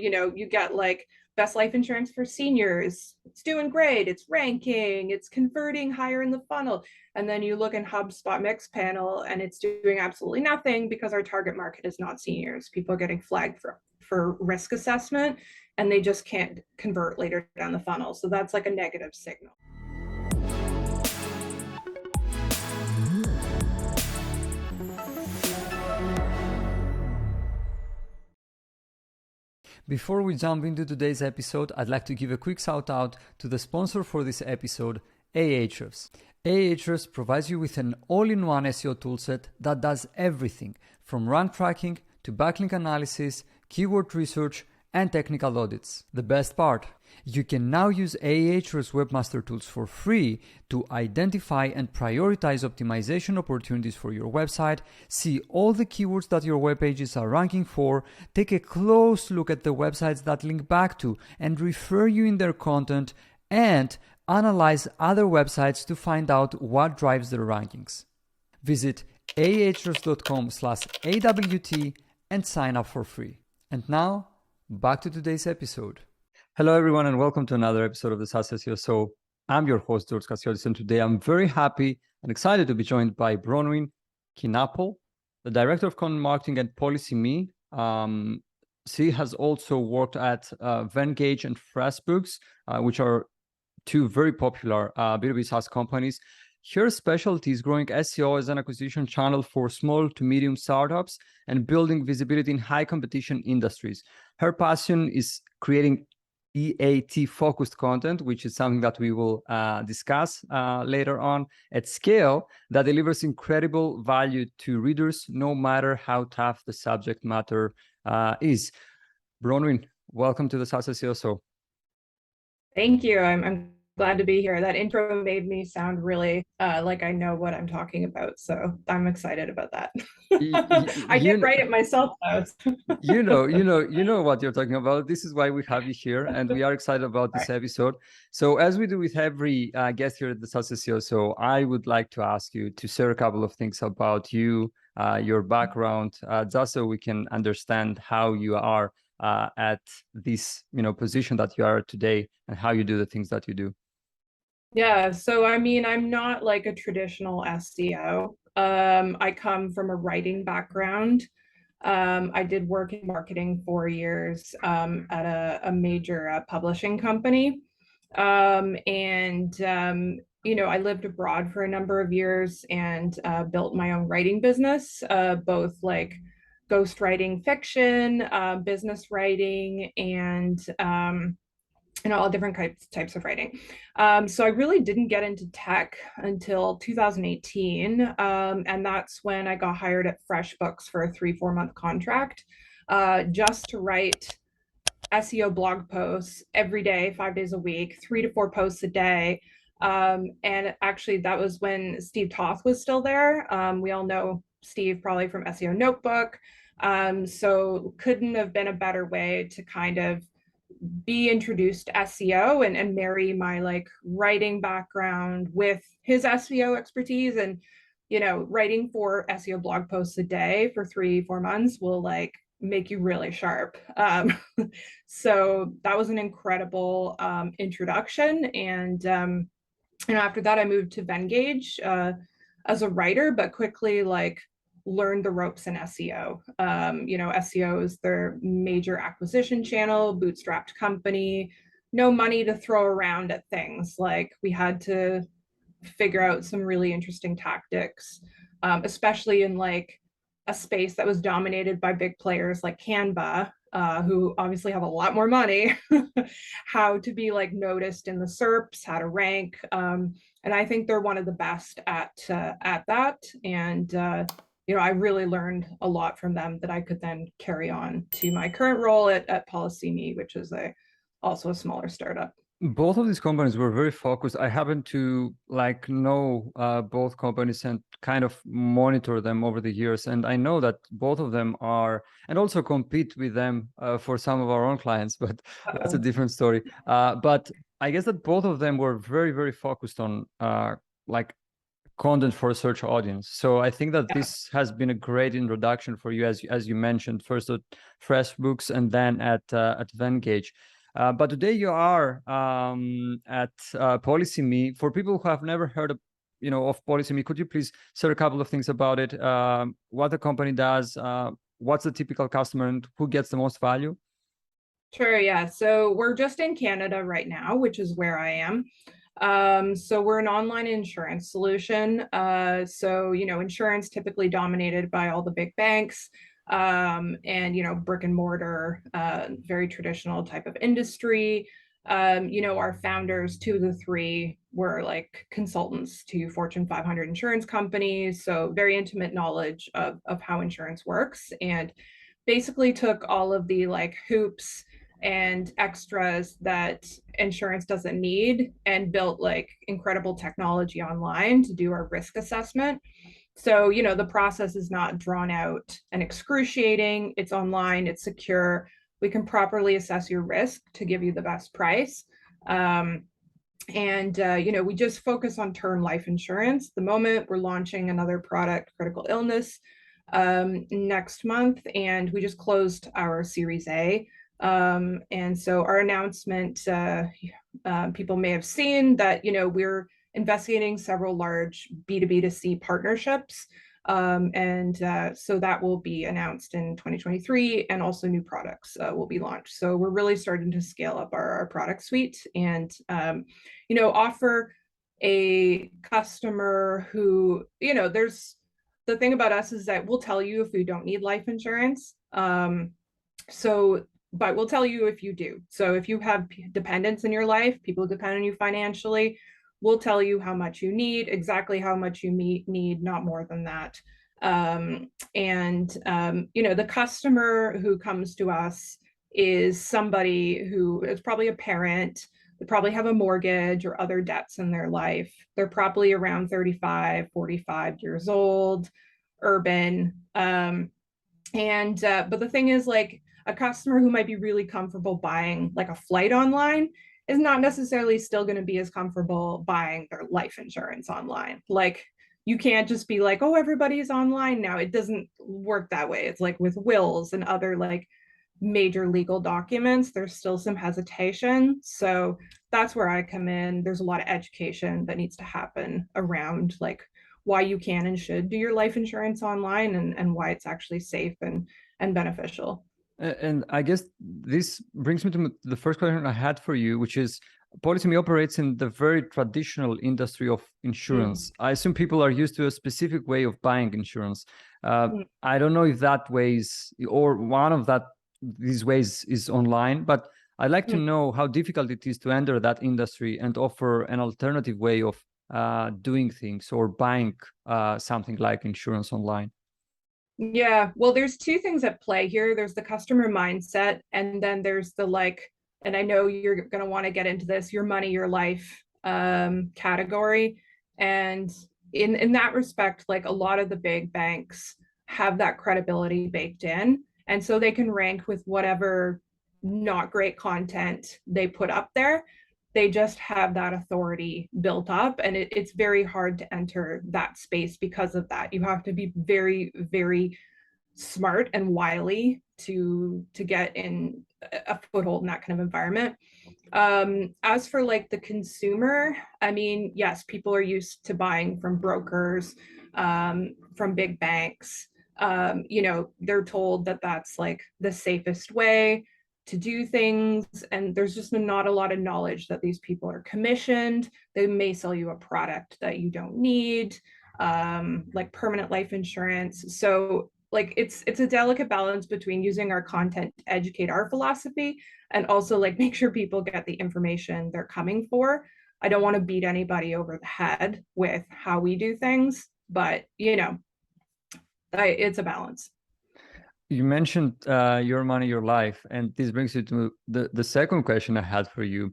you get like best life insurance for seniors. It's doing great. It's ranking. It's converting higher in the funnel. And then you look in HubSpot Mixpanel and it's doing absolutely nothing because our target market is not seniors. People are getting flagged for risk assessment and they just can't convert later down the funnel. So that's like a negative signal. Before we jump into today's episode, I'd like to give a quick shout out to the sponsor for this episode, Ahrefs. Ahrefs provides you with an all-in-one SEO toolset that does everything from rank tracking to backlink analysis, keyword research, and technical audits. The best part, you can now use Ahrefs Webmaster Tools for free to identify and prioritize optimization opportunities for your website, see all the keywords that your web pages are ranking for, take a close look at the websites that link back to and refer you in their content, and analyze other websites to find out what drives their rankings. Visit ahrefs.com/AWT and sign up for free. And now, back to today's episode. Hello, everyone, and welcome to another episode of the SaaS SEO Show. I'm your host, George Cassiolis, and today I'm very happy and excited to be joined by Bronwyn Kienapple, the Director of Content Marketing at PolicyMe. She has also worked at Venngage and Freshbooks, which are two very popular B2B SaaS companies. Her specialty is growing SEO as an acquisition channel for small to medium startups and building visibility in high competition industries. Her passion is creating EAT-focused content, which is something that we will discuss later on at scale, that delivers incredible value to readers, no matter how tough the subject matter is. Bronwyn, welcome to the SaaS SEO Show. Thank you. I'm glad to be here. That intro made me sound really like I know what I'm talking about. So I'm excited about that. I did write it myself, though. you know what you're talking about. This is why we have you here, and we are excited about this episode. So as we do with every guest here at the SaaS SEO, so I would like to ask you to share a couple of things about you, your background, just so we can understand how you are at this position that you are today and how you do the things that you do. Yeah, so I mean, I'm not like a traditional SEO. I come from a writing background. I did work in marketing 4 years at a major publishing company. I lived abroad for a number of years and built my own writing business, both like ghostwriting fiction, business writing, and all different types of writing. So I really didn't get into tech until 2018. And that's when I got hired at FreshBooks for a 3-4 month contract, just to write SEO blog posts every day, 5 days a week, 3 to 4 posts a day. And actually that was when Steve Toth was still there. We all know Steve probably from SEO Notebook. So couldn't have been a better way to kind of be introduced to SEO and marry my like writing background with his SEO expertise. And writing 4 SEO blog posts a day for 3-4 months will like make you really sharp. So that was an incredible introduction. And after that I moved to Venngage as a writer, but quickly like learned the ropes in SEO. SEO is their major acquisition channel, bootstrapped company, no money to throw around at things. Like we had to figure out some really interesting tactics, especially in like a space that was dominated by big players like Canva, who obviously have a lot more money, how to be like noticed in the SERPs, how to rank. And I think they're one of the best at that. And I really learned a lot from them that I could then carry on to my current role at PolicyMe, which is also a smaller startup. Both of these companies were very focused. I happen to know both companies and kind of monitor them over the years. And I know that both of them are, and also compete with them for some of our own clients, but that's a different story. But I guess that both of them were very, very focused on content for a search audience. So I think that this has been a great introduction for you, as you mentioned, first at FreshBooks and then at Vengage. But today you are at PolicyMe. For people who have never heard of PolicyMe, could you please share a couple of things about it? What the company does, what's the typical customer, and who gets the most value? Sure, yeah. So we're just in Canada right now, which is where I am. So we're an online insurance solution. So, insurance typically dominated by all the big banks, and, brick and mortar, very traditional type of industry. Our founders, two of the three, were like consultants to Fortune 500 insurance companies. So very intimate knowledge of how insurance works, and basically took all of the like hoops and extras that insurance doesn't need and built like incredible technology online to do our risk assessment. So, the process is not drawn out and excruciating. It's online, it's secure. We can properly assess your risk to give you the best price. We just focus on term life insurance. At the moment, we're launching another product, critical illness, next month, and we just closed our Series A. And so our announcement, people may have seen that, we're investigating several large B2B2C partnerships. So that will be announced in 2023, and also new products will be launched. So we're really starting to scale up our product suite and, offer a customer who, there's the thing about us is that we'll tell you if we don't need life insurance. But we'll tell you if you do. So if you have dependents in your life, people depend on you financially, we'll tell you how much you need, exactly how much you need, not more than that. The customer who comes to us is somebody who is probably a parent. They probably have a mortgage or other debts in their life. They're probably around 35, 45 years old, urban. But the thing is, like, a customer who might be really comfortable buying like a flight online is not necessarily still going to be as comfortable buying their life insurance online. Like, you can't just be like, oh, everybody's online now. It doesn't work that way. It's like with wills and other like major legal documents, there's still some hesitation. So that's where I come in. There's a lot of education that needs to happen around like why you can and should do your life insurance online, and why it's actually safe and beneficial. And I guess this brings me to the first question I had for you, which is PolicyMe operates in the very traditional industry of insurance. I assume people are used to a specific way of buying insurance. I don't know if that way is, or one of these ways is online, but I'd like to know how difficult it is to enter that industry and offer an alternative way of doing things or buying something like insurance online. Yeah, well, there's two things at play here. There's the customer mindset, and then there's the like, and I know you're going to want to get into this, your money, your life category. And in that respect, like, a lot of the big banks have that credibility baked in. And so they can rank with whatever not great content they put up there. They just have that authority built up, and it's very hard to enter that space because of that. You have to be very, very smart and wily to get in a foothold in that kind of environment. As for like the consumer, I mean, yes, people are used to buying from brokers, from big banks. They're told that that's like the safest way to do things, and there's just not a lot of knowledge that these people are commissioned. They may sell you a product that you don't need, like permanent life insurance. So like it's a delicate balance between using our content to educate our philosophy and also like make sure people get the information they're coming for. I don't want to beat anybody over the head with how we do things, but it's a balance. You mentioned your money, your life, and this brings you to the second question I had for you.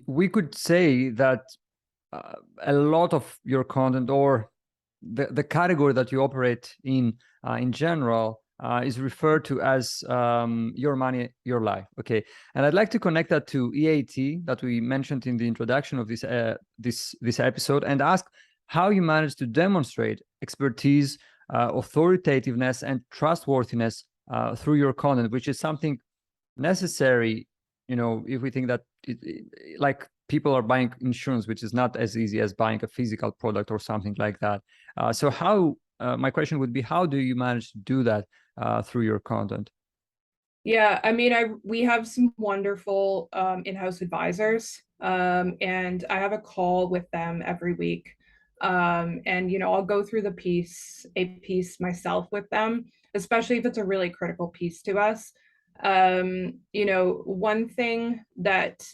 We could say that a lot of your content, or the category that you operate in general, is referred to as your money, your life. Okay, and I'd like to connect that to EAT that we mentioned in the introduction of this episode, and ask how you manage to demonstrate expertise, authoritativeness, and trustworthiness through your content, which is something necessary. If we think that like people are buying insurance, which is not as easy as buying a physical product or something like that. So how, my question would be, how do you manage to do that through your content? Yeah, I mean, we have some wonderful in-house advisors, and I have a call with them every week. And I'll go through a piece myself with them, especially if it's a really critical piece to us. One thing that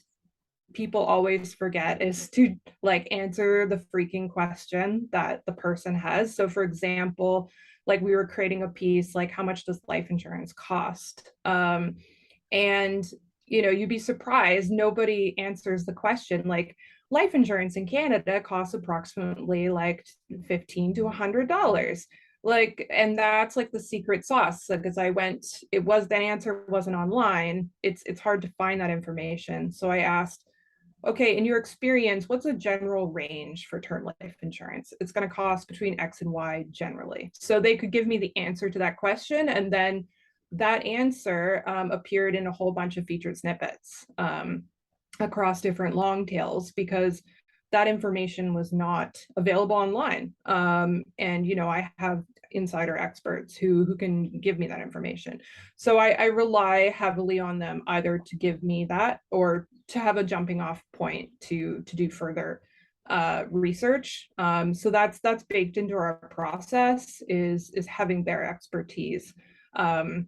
people always forget is to like answer the freaking question that the person has. So for example, like we were creating a piece like, how much does life insurance cost? And you'd be surprised, nobody answers the question. Like, life insurance in Canada costs approximately like $15 to $100. Like, and that's like the secret sauce, because the answer wasn't online. It's hard to find that information. So I asked, okay, in your experience, what's a general range for term life insurance? It's going to cost between X and Y generally. So they could give me the answer to that question. And then that answer appeared in a whole bunch of featured snippets across different long tails, because that information was not available online. And I have insider experts who can give me that information. So I rely heavily on them, either to give me that or to have a jumping off point to do further research. So that's baked into our process, is having their expertise. And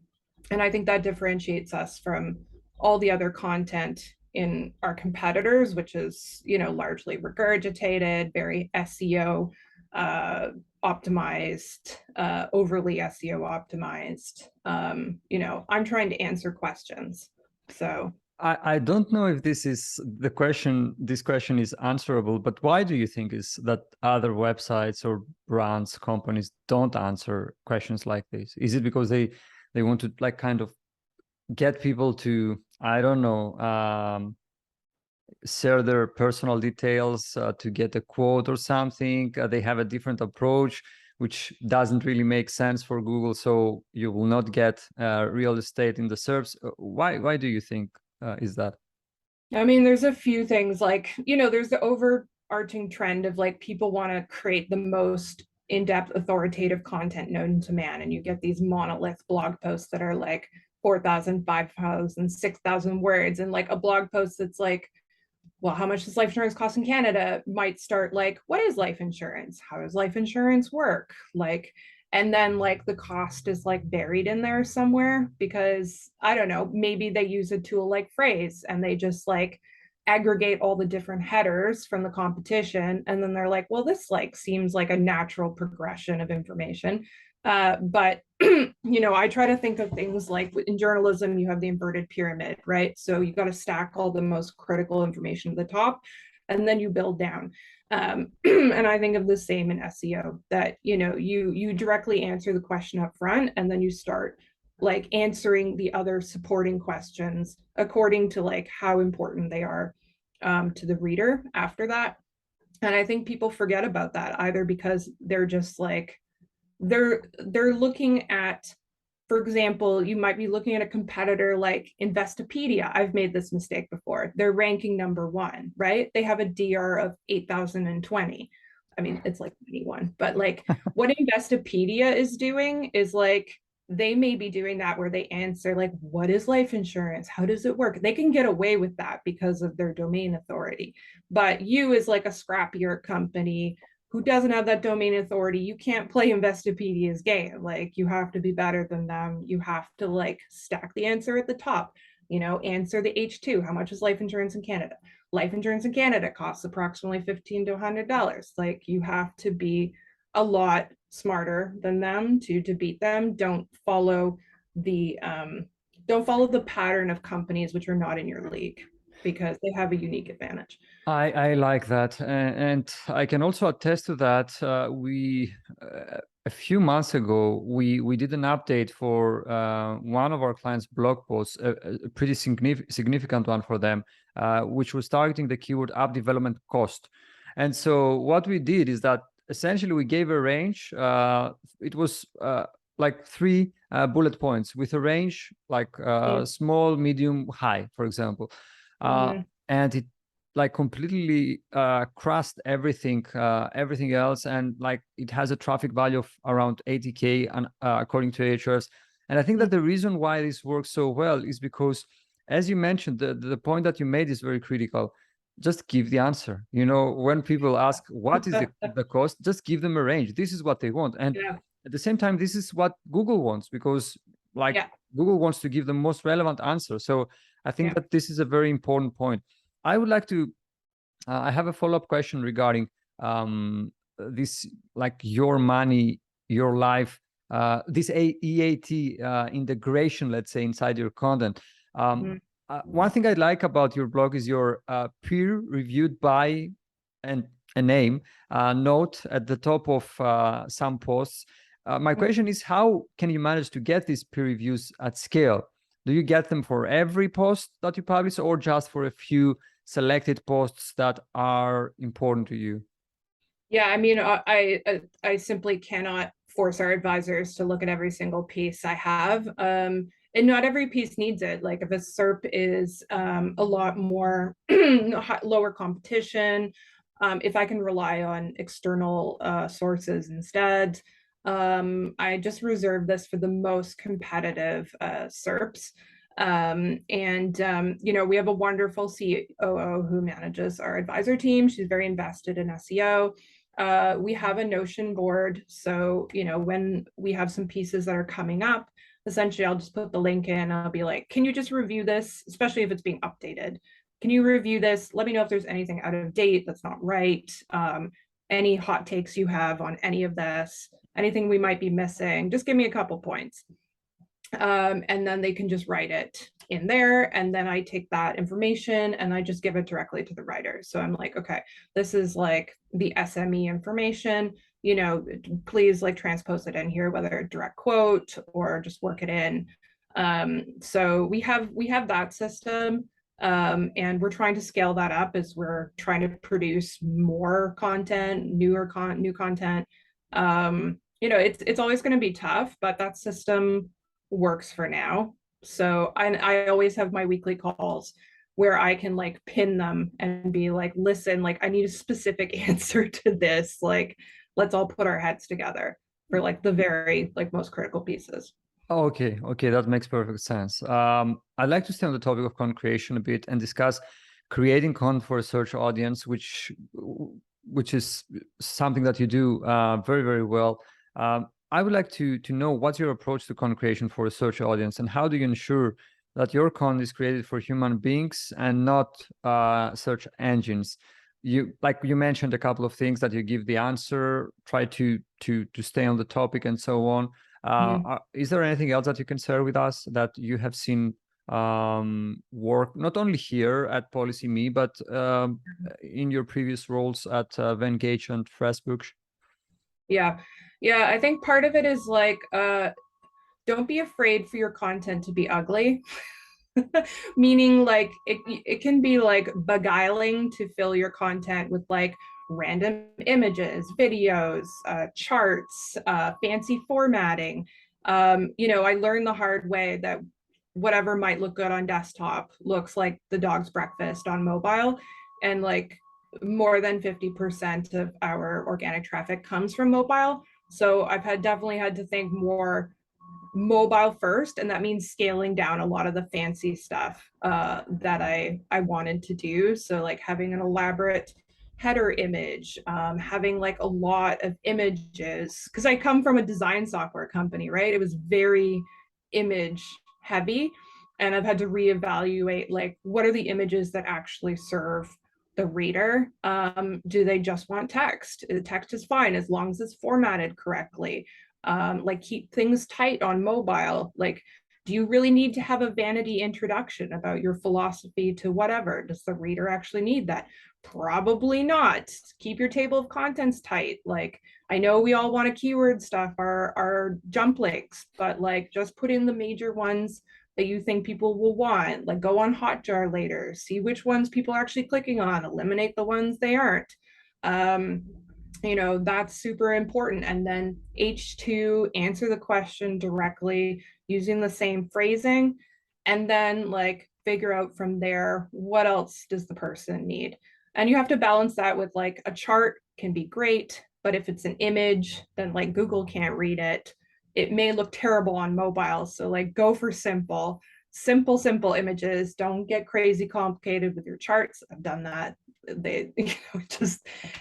I think that differentiates us from all the other content in our competitors, which is largely regurgitated, very SEO optimized, overly SEO optimized. I'm trying to answer questions. So I don't know if this question is answerable, but why do you think is that other websites or brands, companies don't answer questions like this? Is it because they want to like kind of get people to, I don't know, share their personal details to get a quote or something? They have a different approach, which doesn't really make sense for Google, so you will not get real estate in the SERPs. Why do you think is that? I mean, there's a few things, like, there's the overarching trend of like people want to create the most in-depth authoritative content known to man. And you get these monolith blog posts that are like 4,000, 5,000, 6,000 words. And like a blog post that's like, well, how much does life insurance cost in Canada, might start like, what is life insurance? How does life insurance work? Like, and then like the cost is like buried in there somewhere, because I don't know, maybe they use a tool like Phrase and they just like aggregate all the different headers from the competition. And then they're like, well, this like seems like a natural progression of information. But I try to think of things like, in journalism, you have the inverted pyramid, right? So you got to stack all the most critical information at the top, and then you build down. And I think of the same in SEO, that you directly answer the question up front, and then you start like answering the other supporting questions according to like how important they are to the reader after that. And I think people forget about that, either because they're just like, they're looking at, for example, you might be looking at a competitor like Investopedia. I've made this mistake before. They're ranking #1, right? They have a DR of 8,020. I mean, it's like anyone, but like what Investopedia is doing is like, they may be doing that where they answer like, what is life insurance? How does it work? They can get away with that because of their domain authority. But you, as like a scrappier company who doesn't have that domain authority, you can't play Investopedia's game. Like, you have to be better than them. You have to like stack the answer at the top, answer the H2. How much is life insurance in Canada? Life insurance in Canada costs approximately $15 to $100. Like, you have to be a lot smarter than them to beat them. Don't follow the pattern of companies which are not in your league, because they have a unique advantage. I like that, and I can also attest to that. We a few months ago, we did an update for one of our clients' blog posts, a pretty significant one for them, which was targeting the keyword app development cost. And so what we did is that essentially we gave a range. It was like 3 bullet points with a range like small, medium, high, for example. And it like completely crushed everything else, and like it has a traffic value of around 80K and according to Ahrefs. And I think that the reason why this works so well is because, as you mentioned, the point that you made is very critical. Just give the answer. You know, when people ask what is the cost, just give them a range. This is what they want. And at the same time, this is what Google wants, because like Google wants to give the most relevant answer. So I think that this is a very important point. I would like to, I have a follow-up question regarding this, like your money, your life, this EAT integration, let's say, inside your content. One thing I like about your blog is your peer-reviewed by and a name note at the top of some posts. My question is, how can you manage to get these peer reviews at scale? Do you get them for every post that you publish, or just for a few selected posts that are important to you? Yeah, I mean, I simply cannot force our advisors to look at every single piece I have. And not every piece needs it. Like if a SERP is a lot more lower competition, if I can rely on external sources instead, I just reserve this for the most competitive SERPs. You know, we have a wonderful COO who manages our advisor team. She's very invested in SEO. We have a Notion board. So, you know, when we have some pieces that are coming up, essentially I'll just put the link in. I'll be like, can you just review this, especially if it's being updated? Can you review this? Let me know if there's anything out of date that's not right. Any hot takes you have on any of this, anything we might be missing, just give me a couple points. And then they can just write it in there. And then I take that information and I just give it directly to the writer. So I'm like, okay, this is like the SME information, you know, please like transpose it in here, whether a direct quote or just work it in. So we have that system. And we're trying to scale that up as we're trying to produce more content, new content. You know, it's always going to be tough, but that system works for now. So I always have my weekly calls where I can like pin them and be like, listen, like I need a specific answer to this. Like, let's all put our heads together for like the very like most critical pieces. Okay, that makes perfect sense. I'd like to stay on the topic of content creation a bit and discuss creating content for a search audience, which is something that you do very, very well. I would like to know what's your approach to content creation for a search audience, and how do you ensure that your content is created for human beings and not search engines? You mentioned a couple of things, that you give the answer, try to stay on the topic, and so on. Is there anything else that you can share with us that you have seen work, not only here at PolicyMe, but in your previous roles at Vengage and Facebook? Yeah, I think part of it is like, don't be afraid for your content to be ugly. Meaning like it can be like beguiling to fill your content with like random images, videos, charts, fancy formatting. You know, I learned the hard way that whatever might look good on desktop looks like the dog's breakfast on mobile. And like more than 50% of our organic traffic comes from mobile. So I've definitely had to think more mobile first, and that means scaling down a lot of the fancy stuff that I wanted to do. So like having an elaborate header image, having like a lot of images, because I come from a design software company, right? It was very image heavy, and I've had to reevaluate like what are the images that actually serve the reader. Do they just want text? Text is fine as long as it's formatted correctly. Like keep things tight on mobile. Like, Do you really need to have a vanity introduction about your philosophy to whatever? Does the reader actually need that? Probably not. Keep your table of contents tight. Like, I know we all want to keyword stuff, our jump links, but like just put in the major ones that you think people will want. Like, go on Hotjar later, see which ones people are actually clicking on, eliminate the ones they aren't. That's super important. And then H2, answer the question directly using the same phrasing, and then like figure out from there, what else does the person need? And you have to balance that with like a chart can be great, but if it's an image, then like Google can't read it. It may look terrible on mobile. So like go for simple images. Don't get crazy complicated with your charts. I've done that. It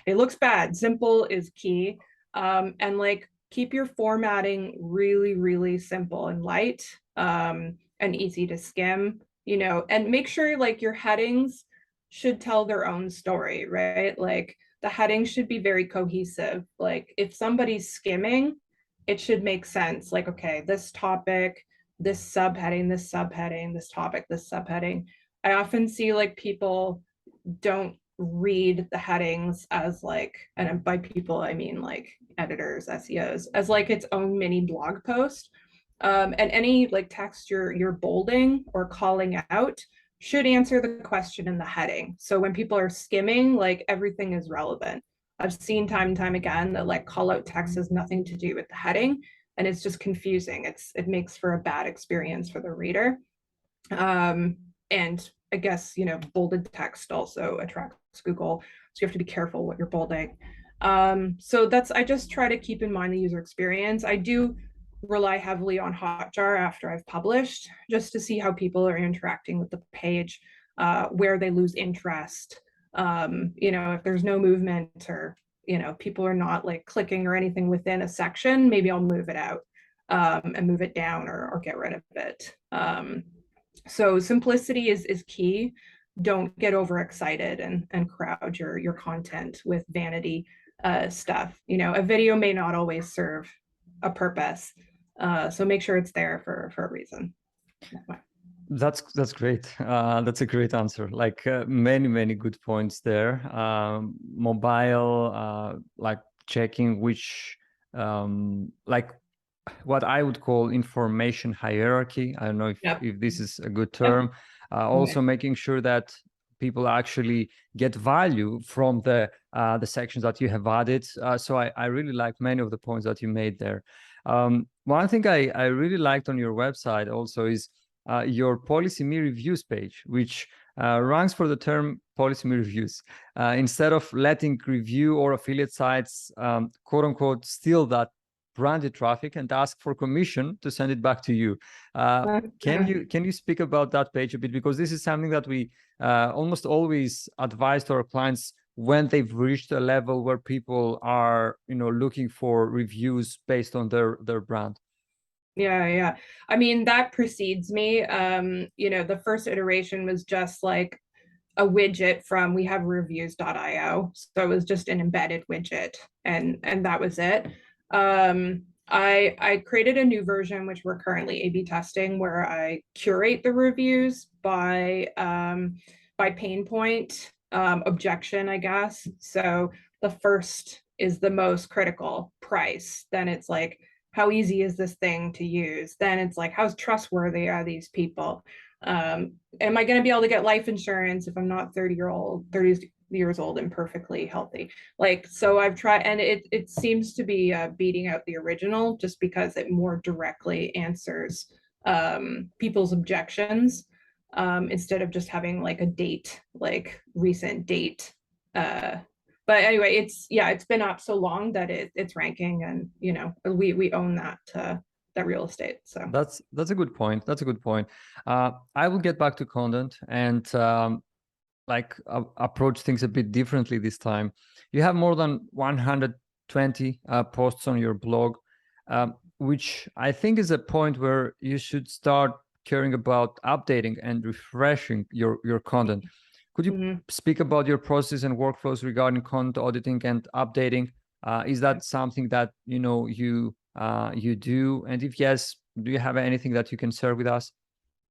looks bad. Simple is key. And like keep your formatting really, really simple and light, and easy to skim, and make sure like your headings should tell their own story, right? Like the headings should be very cohesive. Like if somebody's skimming, it should make sense. Like, okay, this topic, this subheading, this subheading, this topic, this subheading. I often see like people don't read the headings as like, and by people I mean like editors, SEOs, as like its own mini blog post. And any like text you're bolding or calling out should answer the question in the heading. So when people are skimming, like everything is relevant. I've seen time and time again that like call out text has nothing to do with the heading, and it's just confusing. It makes for a bad experience for the reader. And I guess, bolded text also attracts Google. So you have to be careful what you're bolding. So I just try to keep in mind the user experience. I do rely heavily on Hotjar after I've published, just to see how people are interacting with the page, where they lose interest. If there's no movement, or, people are not like clicking or anything within a section, maybe I'll move it out, and move it down, or get rid of it. So simplicity is key. Don't get overexcited and crowd your content with vanity stuff. A video may not always serve a purpose. So make sure it's there for a reason. That's great. That's a great answer. Like many good points there. Mobile, like checking which, like what I would call information hierarchy. I don't know if this is a good term. Also making sure that people actually get value from the sections that you have added. So I really like many of the points that you made there. One thing I really liked on your website also is your PolicyMe reviews page, which ranks for the term PolicyMe reviews. Instead of letting review or affiliate sites, quote unquote, steal that branded traffic and ask for commission to send it back to you. Can you speak about that page a bit? Because this is something that we almost always advise to our clients when they've reached a level where people are, looking for reviews based on their brand. Yeah. I mean, that precedes me. The first iteration was just like a widget from we have reviews.io. So it was just an embedded widget, and that was it. I created a new version, which we're currently A/B testing, where I curate the reviews by pain point, objection, I guess. So the first is the most critical, price. Then it's like, how easy is this thing to use? Then it's like, how trustworthy are these people? Am I going to be able to get life insurance if I'm not 30 years old and perfectly healthy? Like, so I've tried, and it seems to be beating out the original, just because it more directly answers people's objections, instead of just having like a date, like recent date. But anyway, it's been up so long that it's ranking, and we own that real estate. So that's a good point. That's a good point. I will get back to content and approach things a bit differently this time. You have more than 120 posts on your blog, which I think is a point where you should start caring about updating and refreshing your content. Could you speak about your process and workflows regarding content auditing and updating? Is that something that you do? And if yes, Do you have anything that you can share with us?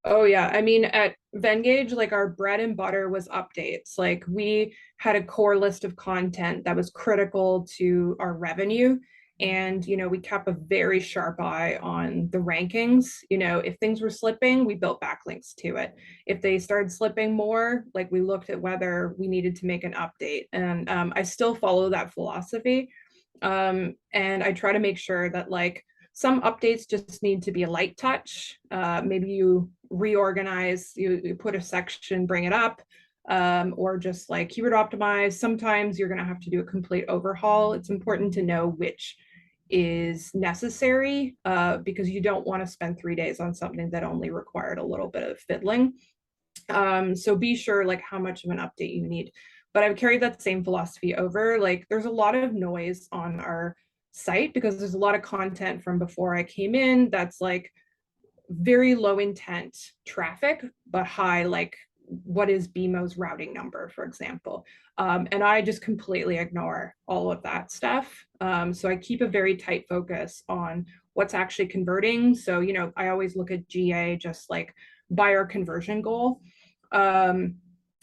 Oh yeah. I mean, at Venngage, like our bread and butter was updates. Like we had a core list of content that was critical to our revenue. And, we kept a very sharp eye on the rankings. If things were slipping, we built backlinks to it. If they started slipping more, like we looked at whether we needed to make an update. And I still follow that philosophy. And I try to make sure that like some updates just need to be a light touch. Maybe you reorganize, you put a section, bring it up, or just like keyword optimize. Sometimes you're going to have to do a complete overhaul. It's important to know which is necessary because you don't want to spend 3 days on something that only required a little bit of fiddling. So be sure like how much of an update you need. But I've carried that same philosophy over. Like there's a lot of noise on our site because there's a lot of content from before I came in that's like very low intent traffic, but high like what is BMO's routing number, for example. And I just completely ignore all of that stuff. So I keep a very tight focus on what's actually converting. So, I always look at GA just like buyer conversion goal. And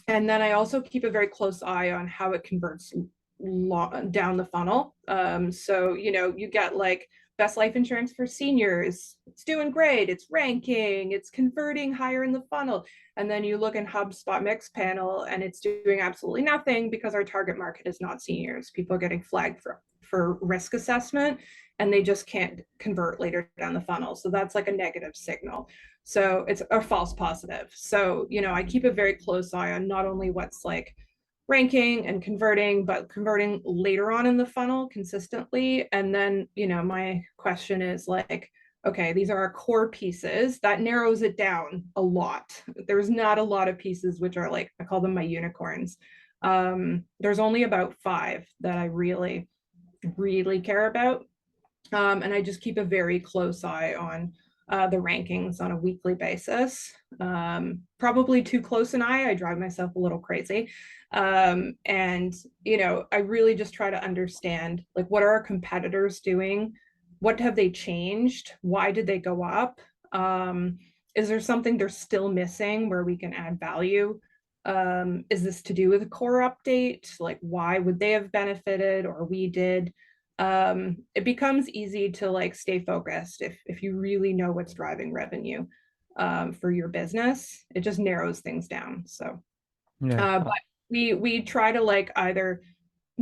then I also keep a very close eye on how it converts down the funnel. So, you get like best life insurance for seniors. It's doing great. It's ranking. It's converting higher in the funnel. And then you look in HubSpot Mixpanel and it's doing absolutely nothing because our target market is not seniors. People are getting flagged for risk assessment and they just can't convert later down the funnel. So that's like a negative signal. So it's a false positive. So, I keep a very close eye on not only what's like ranking and converting, but converting later on in the funnel consistently. And then, my question is like, okay, these are our core pieces. That narrows it down a lot. There's not a lot of pieces which are like, I call them my unicorns. There's only about 5 that I really, really care about. And I just keep a very close eye on the rankings on a weekly basis. Probably too close an eye. I drive myself a little crazy. And, I really just try to understand like what are our competitors doing? What have they changed? Why did they go up? Is there something they're still missing where we can add value? Is this to do with a core update? Like, why would they have benefited or we did? It becomes easy to like stay focused if you really know what's driving revenue for your business. It just narrows things down. So, Yeah. but we try to like either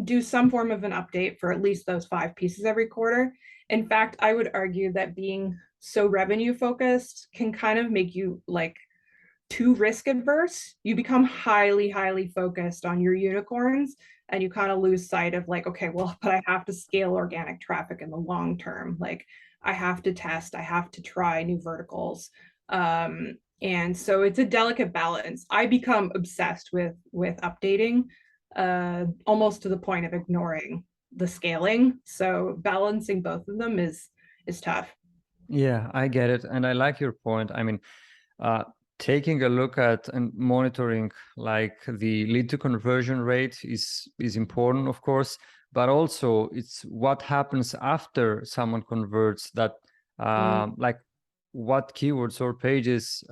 do some form of an update for at least those 5 pieces every quarter. In fact, I would argue that being so revenue focused can kind of make you like too risk adverse. You become highly, highly focused on your unicorns and you kind of lose sight of like, okay, well, but I have to scale organic traffic in the long term. Like I have to test, I have to try new verticals. And so it's a delicate balance. I become obsessed with updating almost to the point of ignoring the scaling. So balancing both of them is tough. Yeah, I get it. And I like your point. I mean, taking a look at and monitoring like the lead to conversion rate is important, of course, but also it's what happens after someone converts that like what keywords or pages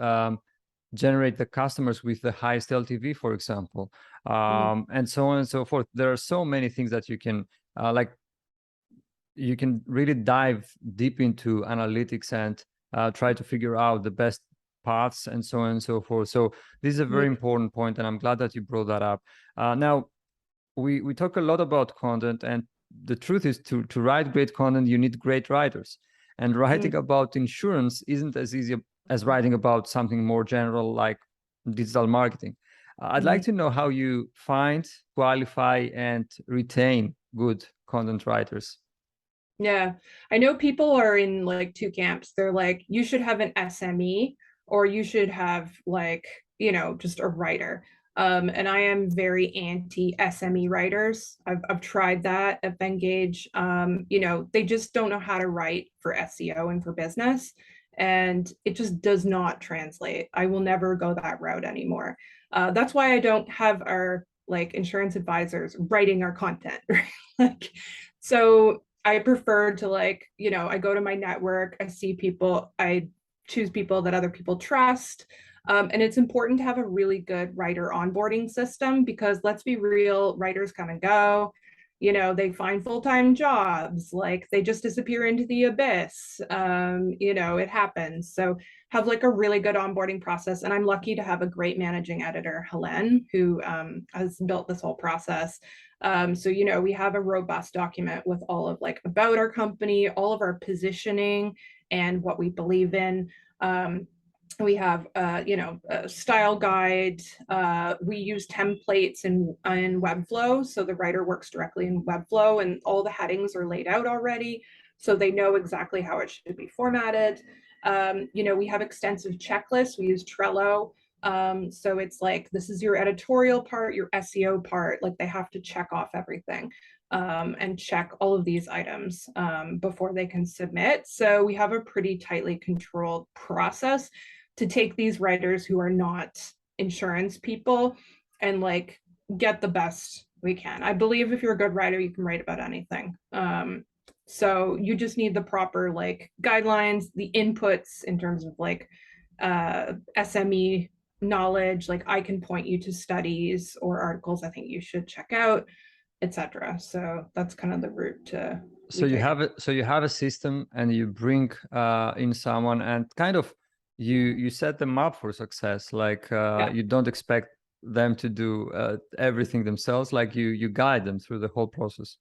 generate the customers with the highest LTV, for example, and so on and so forth. There are so many things that you can like you can really dive deep into analytics and try to figure out the best paths and so on and so forth. So this is a very important point, and I'm glad that you brought that up. Now, we talk a lot about content, and the truth is to write great content, you need great writers. And writing about insurance isn't as easy as writing about something more general like digital marketing. I'd like to know how you find, qualify, and retain good content writers. Yeah, I know people are in like 2 camps. They're like, you should have an SME or you should have like, just a writer. And I am very anti SME writers. I've tried that at Venngage. They just don't know how to write for SEO and for business. And it just does not translate. I will never go that route anymore. That's why I don't have our like insurance advisors writing our content. Like, so I prefer to like, I go to my network, I see people, I choose people that other people trust. And it's important to have a really good writer onboarding system because let's be real, writers come and go. They find full-time jobs, like they just disappear into the abyss. It happens. So have like a really good onboarding process. And I'm lucky to have a great managing editor, Helene, who has built this whole process. So, we have a robust document with all of like about our company, all of our positioning and what we believe in. We have, a style guide. We use templates in Webflow. So the writer works directly in Webflow and all the headings are laid out already. So they know exactly how it should be formatted. We have extensive checklists. We use Trello. So it's like, this is your editorial part, your SEO part, like they have to check off everything and check all of these items before they can submit. So we have a pretty tightly controlled process to take these writers who are not insurance people and like get the best we can. I believe if you're a good writer, you can write about anything. So you just need the proper like guidelines, the inputs in terms of like SME knowledge. Like I can point you to studies or articles I think you should check out, etc. So that's kind of the route to. So you have a system, and you bring in someone, and kind of you set them up for success. Like you don't expect them to do everything themselves. Like you guide them through the whole process.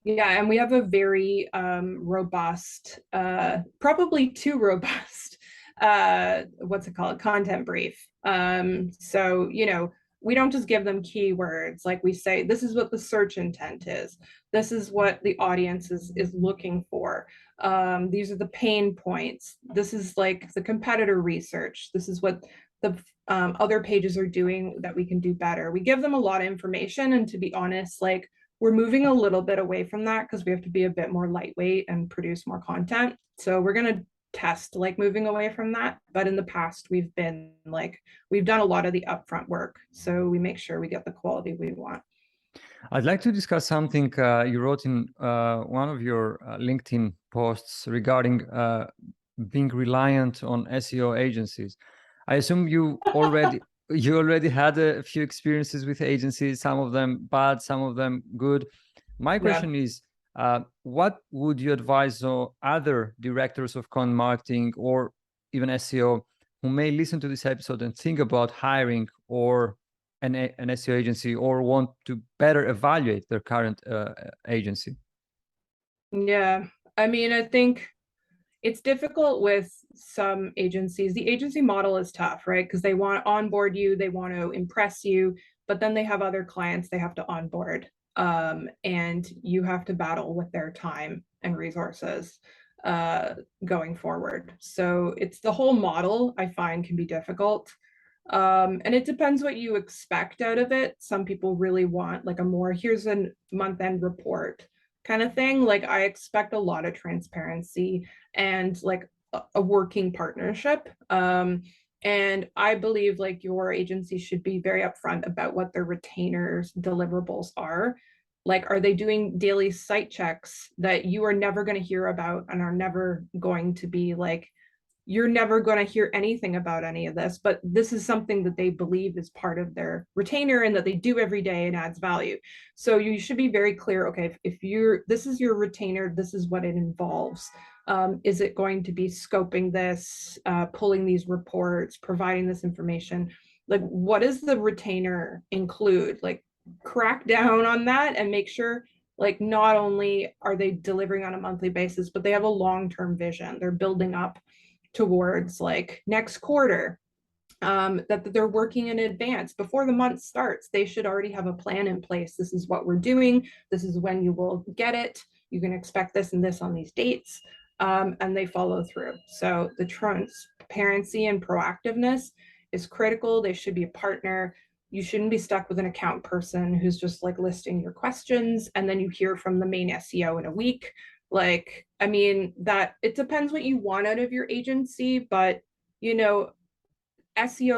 Yeah, and we have a very robust, probably too robust, what's it called, content brief. So, we don't just give them keywords. Like we say, this is what the search intent is. This is what the audience is looking for. These are the pain points. This is like the competitor research. This is what the other pages are doing that we can do better. We give them a lot of information, and to be honest, like we're moving a little bit away from that because we have to be a bit more lightweight and produce more content. So we're going to test like moving away from that. But in the past, we've done a lot of the upfront work. So we make sure we get the quality we want. I'd like to discuss something you wrote in one of your LinkedIn posts regarding being reliant on SEO agencies. I assume you already had a few experiences with agencies, some of them bad, some of them good. My question is, what would you advise other directors of content marketing or even SEO who may listen to this episode and think about hiring or an SEO agency or want to better evaluate their current agency? Yeah, I mean, I think it's difficult with some agencies. The agency model is tough, right? Because they want to onboard you, they want to impress you, but then they have other clients they have to onboard. And you have to battle with their time and resources going forward. So it's the whole model I find can be difficult. And it depends what you expect out of it. Some people really want like a more, here's a month-end report kind of thing. Like I expect a lot of transparency and like a working partnership. And I believe like your agency should be very upfront about what their retainers' deliverables are. Like, are they doing daily site checks that you are never going to hear about and are never going to be like, you're never going to hear anything about any of this, but this is something that they believe is part of their retainer and that they do every day and adds value. So you should be very clear, okay, if this is your retainer, this is what it involves. Is it going to be scoping this, pulling these reports, providing this information? Like, what does the retainer include? Like, crack down on that and make sure like not only are they delivering on a monthly basis, but they have a long-term vision. They're building up towards like next quarter, that they're working in advance before the month starts. They should already have a plan in place. This is what we're doing. This is when you will get it. You can expect this and this on these dates, and they follow through. So the transparency and proactiveness is critical. They should be a partner. You shouldn't be stuck with an account person who's just like listing your questions and then you hear from the main SEO in a week. Like, I mean, that it depends what you want out of your agency, but SEO,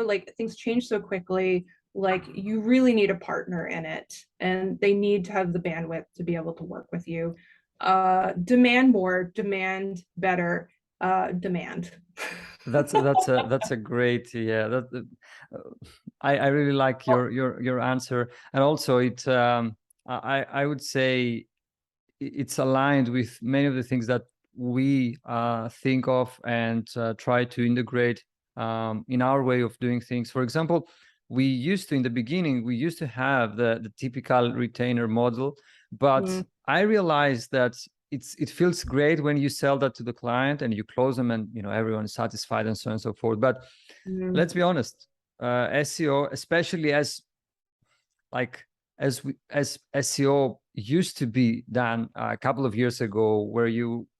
like things change so quickly, like you really need a partner in it and they need to have the bandwidth to be able to work with you Demand more, demand better, demand. That's a great, yeah. I really like your answer, and also I would say it's aligned with many of the things that we think of and try to integrate in our way of doing things. For example, in the beginning, we used to have the typical retainer model, but Mm, I realized that it feels great when you sell that to the client and you close them, and everyone is satisfied and so on and so forth. But mm, let's be honest, SEO, especially like as SEO used to be done a couple of years ago, where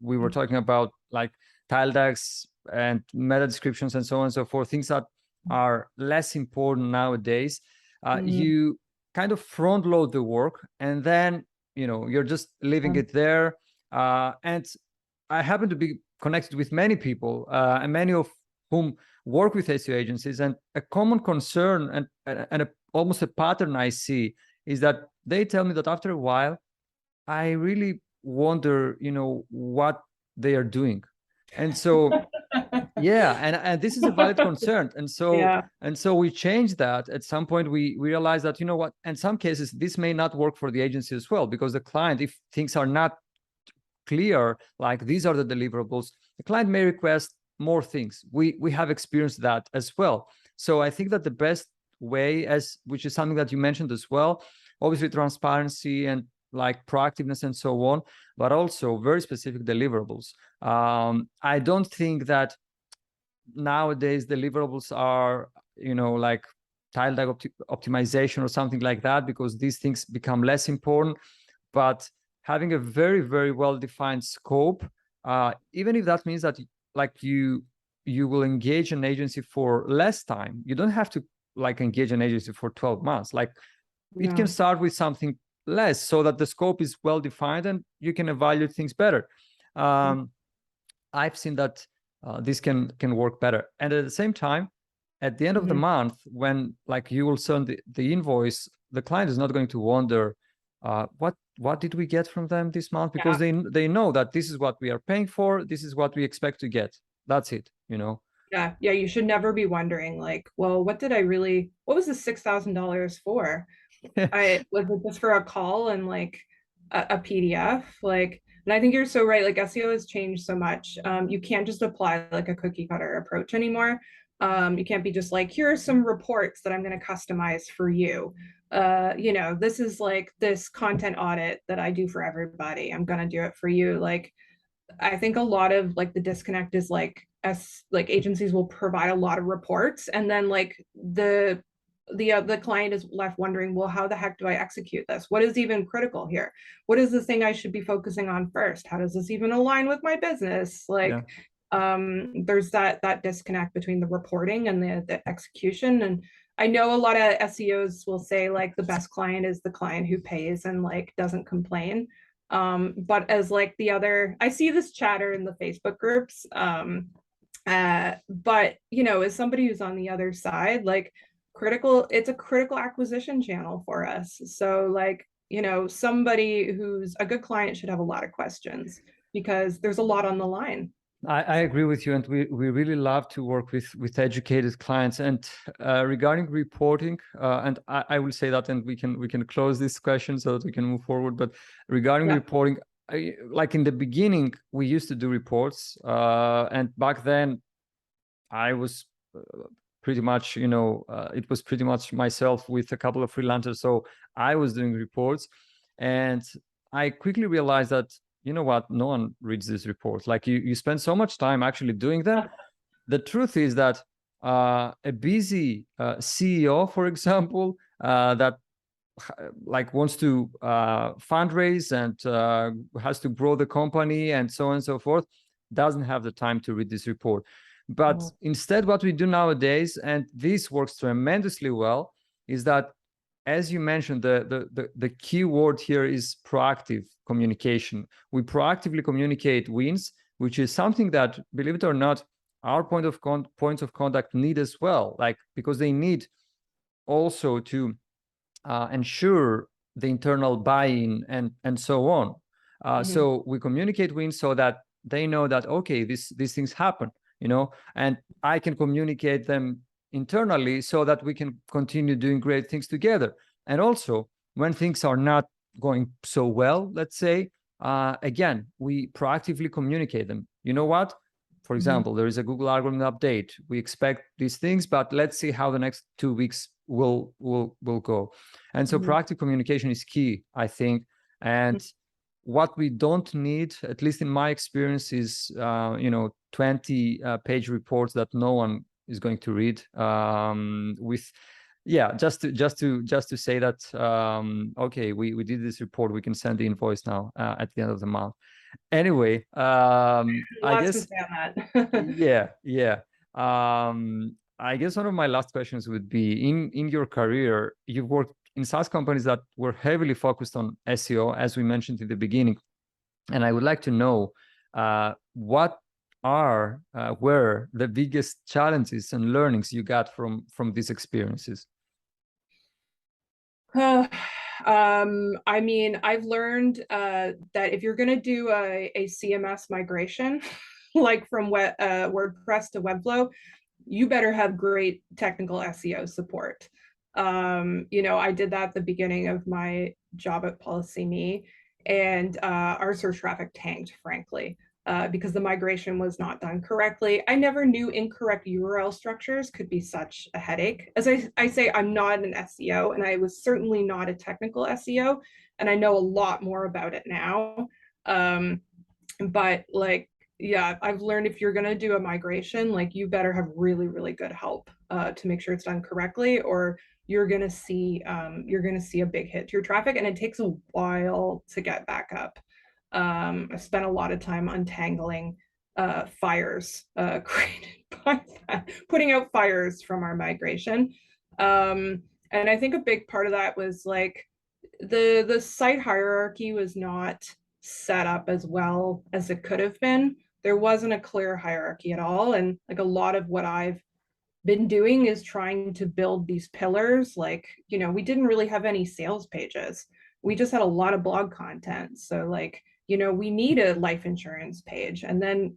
we were talking about like tile decks and meta descriptions and so on and so forth, things that are less important nowadays. mm, You kind of front load the work, and then you're just leaving it there. And I happen to be connected with many people, and many of whom work with SEO agencies, and a common concern and almost a pattern I see is that they tell me that after a while, I really wonder, what they are doing. And so, yeah, and this is a valid concern. yeah, And so we changed that. At some point, we realized that, what, in some cases, this may not work for the agency as well, because the client, if things are not clear, like these are the deliverables, the client may request more things. We have experienced that as well. So I think that the best way, which is something that you mentioned as well, obviously transparency and like proactiveness and so on, but also very specific deliverables. I don't think that nowadays deliverables are like tile deck optimization or something like that, because these things become less important. But having a very, very well-defined scope, even if that means that like you will engage an agency for less time, you don't have to like engage an agency for 12 months. Like it can no, start with something less, so that the scope is well-defined and you can evaluate things better. I've seen that this can work better. And at the same time, at the end of the mm-hmm. month, when like you will send the invoice, the client is not going to wonder what did we get from them this month, because Yeah, they know that this is what we are paying for, this is what we expect to get. That's it. yeah, yeah. You should never be wondering, like, well, what was the $6,000 for? I was it just for a call and like a PDF, like, and I think you're so right. Like SEO has changed so much. You can't just apply like a cookie cutter approach anymore. You can't be just like, here are some reports that I'm going to customize for you. This is like this content audit that I do for everybody. I'm going to do it for you. Like, I think a lot of like the disconnect is like, as like agencies will provide a lot of reports, and then like the client is left wondering, well, how the heck do I execute this? What is even critical here? What is the thing I should be focusing on first? How does this even align with my business? Yeah. Like, there's that disconnect between the reporting and the execution. And I know a lot of SEOs will say like the best client is the client who pays and like doesn't complain. But as like I see this chatter in the Facebook groups. But as somebody who's on the other side, like it's a critical acquisition channel for us. So like, somebody who's a good client should have a lot of questions because there's a lot on the line. I agree with you, and we really love to work with educated clients. And regarding reporting, and I will say that, and we can close this question so that we can move forward. But regarding Yeah. reporting, like in the beginning, we used to do reports, and back then, I was pretty much, it was pretty much myself with a couple of freelancers. So I was doing reports, and I quickly realized that, you know what, no one reads these reports. Like you spend so much time actually doing them. The truth is that a busy CEO, for example, that like wants to fundraise and has to grow the company and so on and so forth, doesn't have the time to read this report. But instead, what we do nowadays, and this works tremendously well, is that, as you mentioned, the key word here is proactive communication. We proactively communicate wins, which is something that, believe it or not, our points of contact need as well, like, because they need also to ensure the internal buy-in and so on. Mhm. So we communicate wins so that they know that, okay, these things happen, and I can communicate them internally so that we can continue doing great things together. And also, when things are not going so well, let's say, again, we proactively communicate them. You know what? For Mhm. example, there is a Google algorithm update. We expect these things, but let's see how the next 2 weeks will go. And so Mhm. proactive communication is key, I think. And what we don't need, at least in my experience, is 20-page reports that no one is going to read. With just to say that okay, we did this report, we can send the invoice now at the end of the month. Anyway, I Lots to guess say on that. yeah. I guess one of my last questions would be, in your career, you've worked in SaaS companies that were heavily focused on SEO, as we mentioned in the beginning. And I would like to know what were the biggest challenges and learnings you got from these experiences? I mean, I've learned that if you're going to do a CMS migration, like from WordPress to Webflow, you better have great technical SEO support. I did that at the beginning of my job at PolicyMe, and our search traffic tanked, frankly, because the migration was not done correctly. I never knew incorrect URL structures could be such a headache. As I say, I'm not an SEO, and I was certainly not a technical SEO, and I know a lot more about it now. But like, yeah, I've learned if you're going to do a migration, like you better have really, really good help to make sure it's done correctly, or you're going to see a big hit to your traffic, and it takes a while to get back up. I spent a lot of time untangling fires created by that, putting out fires from our migration. And I think a big part of that was like the site hierarchy was not set up as well as it could have been. There wasn't a clear hierarchy at all. And like a lot of what I've been doing is trying to build these pillars. Like, we didn't really have any sales pages. We just had a lot of blog content. So like, we need a life insurance page, and then,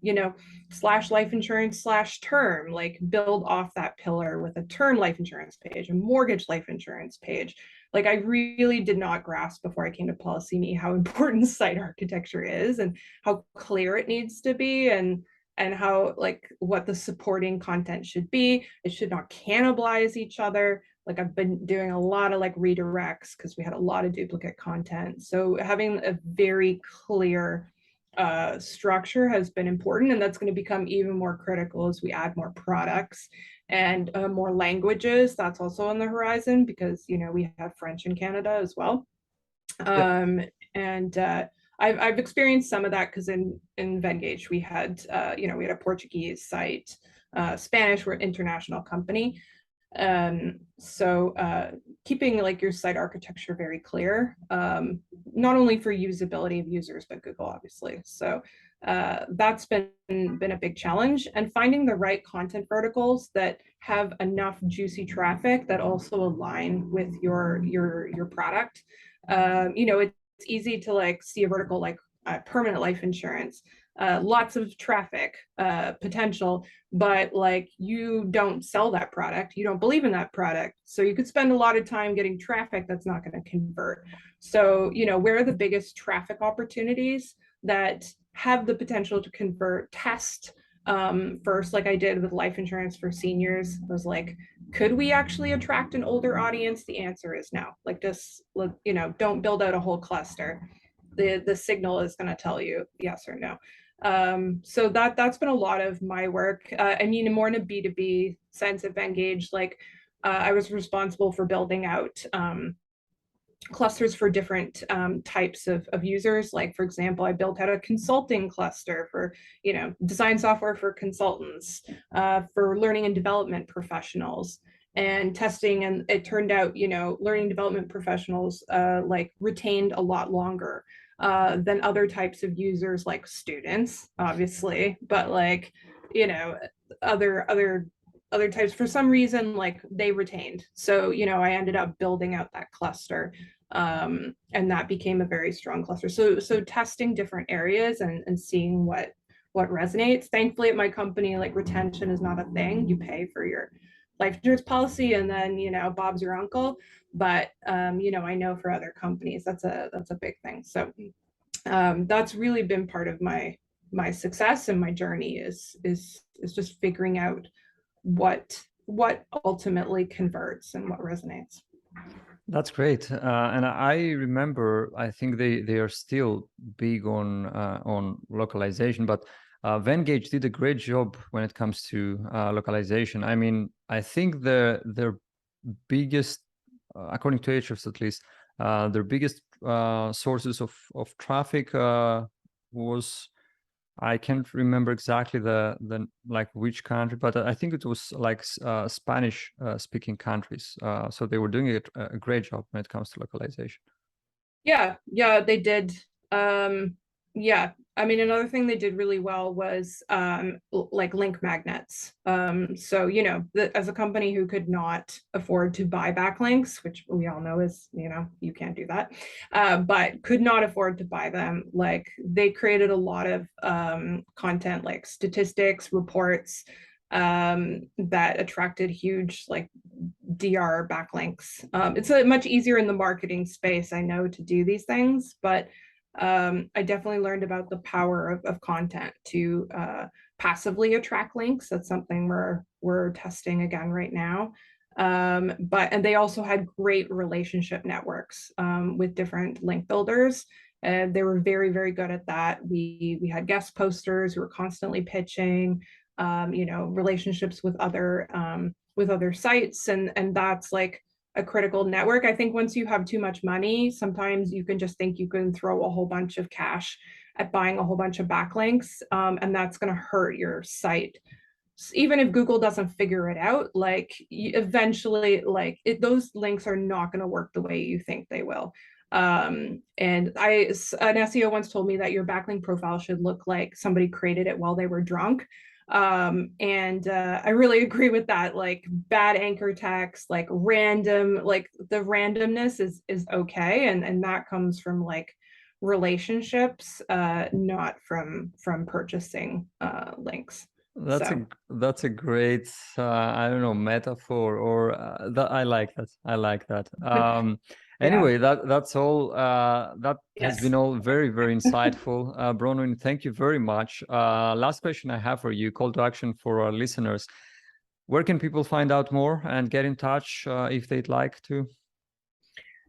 slash life insurance slash term, like build off that pillar with a term life insurance page, a mortgage life insurance page. Like I really did not grasp before I came to PolicyMe how important site architecture is and how clear it needs to be, and how like what the supporting content should be. It should not cannibalize each other. Like I've been doing a lot of like redirects because we had a lot of duplicate content. So having a very clear structure has been important, and that's going to become even more critical as we add more products and more languages. That's also on the horizon because we have French in Canada as well. Yeah. And I've experienced some of that because in Vengage we had we had a Portuguese site, Spanish, we're an international company. So keeping like your site architecture very clear, not only for usability of users but Google obviously. So that's been a big challenge, and finding the right content verticals that have enough juicy traffic that also align with your product. It's easy to like see a vertical like permanent life insurance, lots of traffic potential, but like you don't sell that product, you don't believe in that product, so you could spend a lot of time getting traffic that's not going to convert. So where are the biggest traffic opportunities that have the potential to convert? Test first, like I did with life insurance for seniors. I was like, could we actually attract an older audience? The answer is no. Like just don't build out a whole cluster. The signal is going to tell you yes or no. So that's been a lot of my work. I mean, more in a B2B sense of Engage, like I was responsible for building out clusters for different types of users. Like, for example, I built out a consulting cluster for, design software for consultants, for learning and development professionals, and testing. And it turned out, learning development professionals like retained a lot longer than other types of users, like students, obviously, but like, other types, for some reason, like they retained. So, I ended up building out that cluster. And that became a very strong cluster. So testing different areas and seeing what resonates. Thankfully at my company, like retention is not a thing. You pay for your life insurance policy and then, Bob's your uncle. But, I know for other companies, that's a big thing. So that's really been part of my success and my journey is just figuring out what ultimately converts and what resonates. That's great, and I remember. I think they are still big on localization, but Venngage did a great job when it comes to localization. I mean, I think their biggest, according to Ahrefs at least, their biggest sources of traffic was, I can't remember exactly the like which country, but I think it was like Spanish speaking countries. So they were doing a great job when it comes to localization. Yeah, they did. Yeah, I mean, another thing they did really well was like link magnets. So, as a company who could not afford to buy backlinks, which we all know is, you can't do that, but could not afford to buy them, like they created a lot of content like statistics, reports that attracted huge like DR backlinks. It's much easier in the marketing space, I know, to do these things, but I definitely learned about the power of content to passively attract links. That's something we're testing again right now. And they also had great relationship networks with different link builders. They were very, very good at that. We had guest posters who were constantly pitching, relationships with other sites, and that's like a critical network. I think once you have too much money, sometimes you can just think you can throw a whole bunch of cash at buying a whole bunch of backlinks, and that's going to hurt your site. Even if Google doesn't figure it out, like eventually, like those links are not going to work the way you think they will. And an SEO once told me that your backlink profile should look like somebody created it while they were drunk. And I really agree with that. Like bad anchor text, like random, like the randomness is okay, and that comes from like relationships, not from purchasing links. That's a great I don't know, metaphor, or I like that. I like that. Anyway, that's all. That has been all very, very insightful. Bronwyn, thank you very much. Last question I have for you, call to action for our listeners. Where can people find out more and get in touch if they'd like to?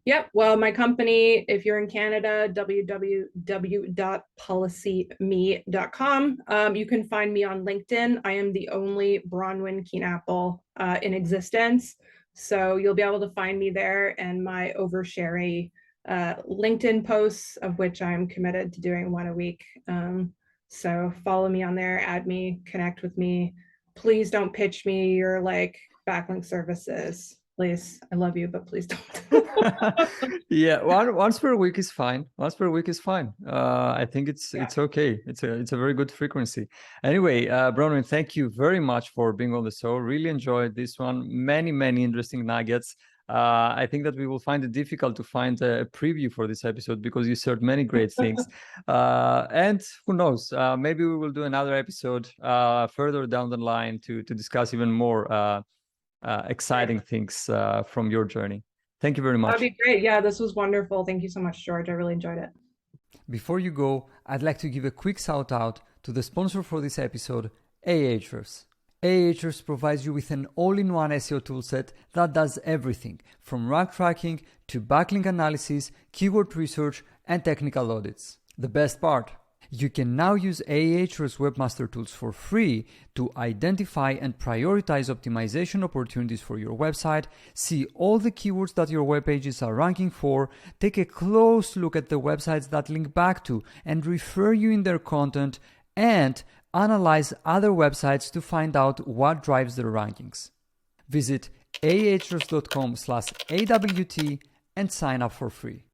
Yep. Well, my company, if you're in Canada, www.policime.com. You can find me on LinkedIn. I am the only Bronwyn Kienapple in existence. So you'll be able to find me there and my oversharing LinkedIn posts, of which I'm committed to doing one a week. So follow me on there, add me, connect with me. Please don't pitch me your like backlink services. Please, I love you, but please don't. Yeah, once per week is fine. Once per week is fine. I think it's okay. It's a very good frequency. Anyway, Bronwyn, thank you very much for being on the show. Really enjoyed this one. Many interesting nuggets. I think that we will find it difficult to find a preview for this episode because you shared many great things. And who knows, maybe we will do another episode further down the line to discuss even more exciting things from your journey. Thank you very much. That'd be great. Yeah, this was wonderful. Thank you so much, George. I really enjoyed it. Before you go, I'd like to give a quick shout out to the sponsor for this episode, Ahrefs. Ahrefs provides you with an all-in-one SEO toolset that does everything from rank tracking to backlink analysis, keyword research, and technical audits. The best part, you can now use Ahrefs Webmaster Tools for free to identify and prioritize optimization opportunities for your website, see all the keywords that your web pages are ranking for, take a close look at the websites that link back to and refer you in their content, and analyze other websites to find out what drives their rankings. Visit ahrefs.com/AWT and sign up for free.